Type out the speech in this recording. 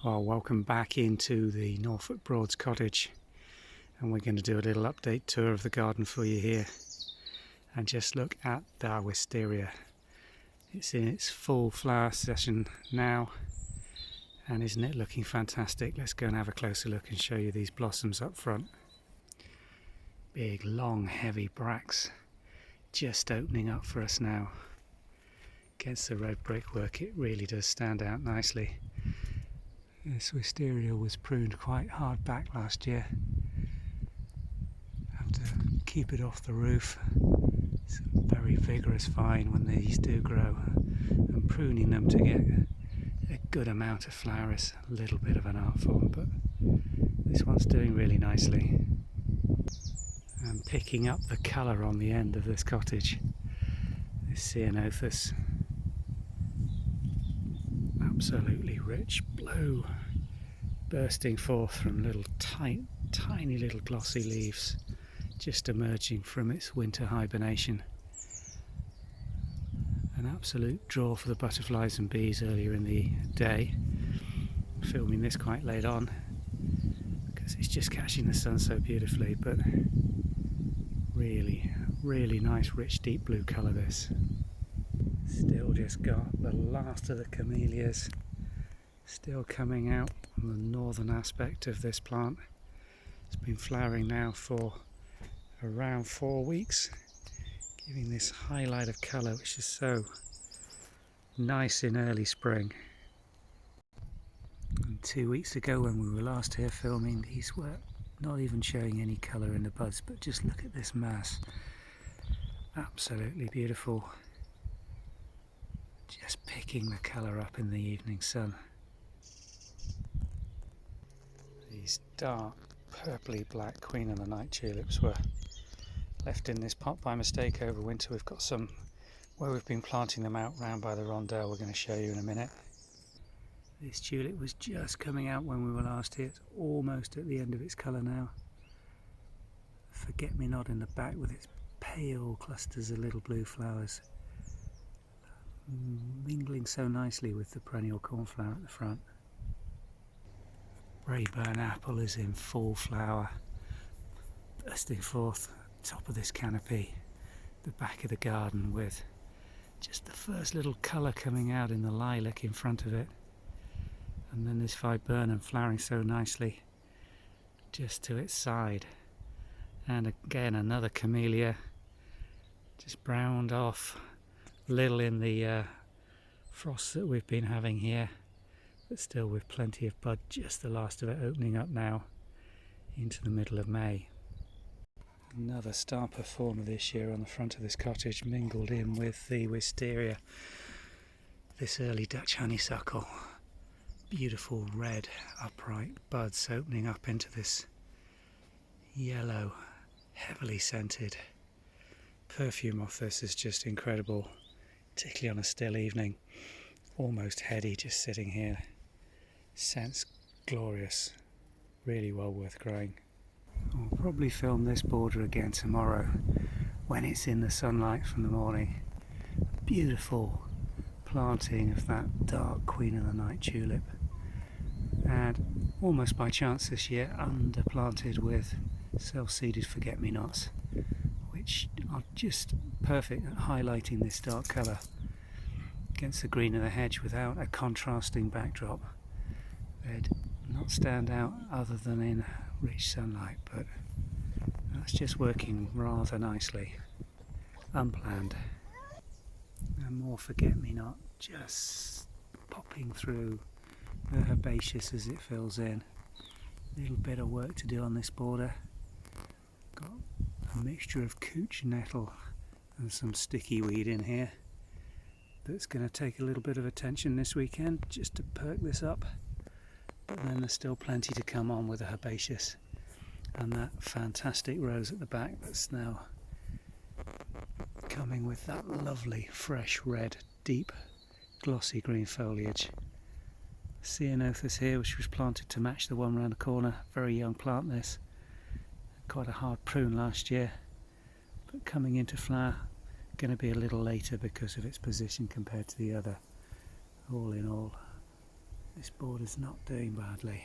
Well, welcome back into the Norfolk Broads cottage, and we're going to do a little update tour of the garden for you here. And just look at the Wisteria. It's in its full flower session now, and isn't it looking fantastic? Let's go and have a closer look and show you these blossoms up front. Big, long, heavy bracts just opening up for us now. Against the red brickwork, it really does stand out nicely. This wisteria was pruned quite hard back last year. Have to keep it off the roof. It's a very vigorous vine when these do grow, and pruning them to get a good amount of flower is a little bit of an art form, but this one's doing really nicely. I'm picking up the colour on the end of this cottage. This ceanothus, absolutely rich blue, bursting forth from little tiny little glossy leaves just emerging from its winter hibernation. An absolute draw for the butterflies and bees earlier in the day. I'm filming this quite late on because it's just catching the sun so beautifully, but really nice rich deep blue colour this. Still just got the last of the camellias still coming out on the northern aspect of this plant. It's been flowering now for around 4 weeks, giving this highlight of colour which is so nice in early spring. And 2 weeks ago when we were last here filming, these were not even showing any colour in the buds, but just look at this mass. Absolutely beautiful. Just picking the colour up in the evening sun. These dark purpley black Queen of the Night tulips were left in this pot by mistake over winter. We've got some where we've been planting them out round by the rondelle. We're going to show you in a minute. This tulip was just coming out when we were last here. It's almost at the end of its colour now. Forget-me-not in the back with its pale clusters of little blue flowers, mingling so nicely with the perennial cornflower at the front. Braeburn apple is in full flower, bursting forth top of this canopy, the back of the garden, with just the first little colour coming out in the lilac in front of it, and then this viburnum flowering so nicely just to its side, and again another camellia just browned off, little in the frost that we've been having here, but still with plenty of bud, just the last of it opening up now into the middle of May. Another star performer this year on the front of this cottage, mingled in with the wisteria, this early Dutch honeysuckle. Beautiful red upright buds opening up into this yellow, heavily scented perfume off this is just incredible, particularly on a still evening. Almost heady just sitting here. Scent's glorious, really well worth growing. I'll probably film this border again tomorrow when it's in the sunlight from the morning. Beautiful planting of that dark Queen of the Night tulip, and almost by chance this year underplanted with self-seeded forget-me-nots, which are just perfect at highlighting this dark colour against the green of the hedge without a contrasting backdrop. They'd not stand out other than in rich sunlight, but that's just working rather nicely. Unplanned. And more forget-me-not just popping through the herbaceous as it fills in. A little bit of work to do on this border. Got a mixture of couch nettle and some sticky weed in here that's going to take a little bit of attention this weekend just to perk this up, but then there's still plenty to come on with the herbaceous and that fantastic rose at the back that's now coming with that lovely fresh red deep glossy green foliage. Ceanothus here, which was planted to match the one round the corner, very young plant this, quite a hard prune last year, but coming into flower, going to be a little later because of its position compared to the other. All in all, This border's not doing badly.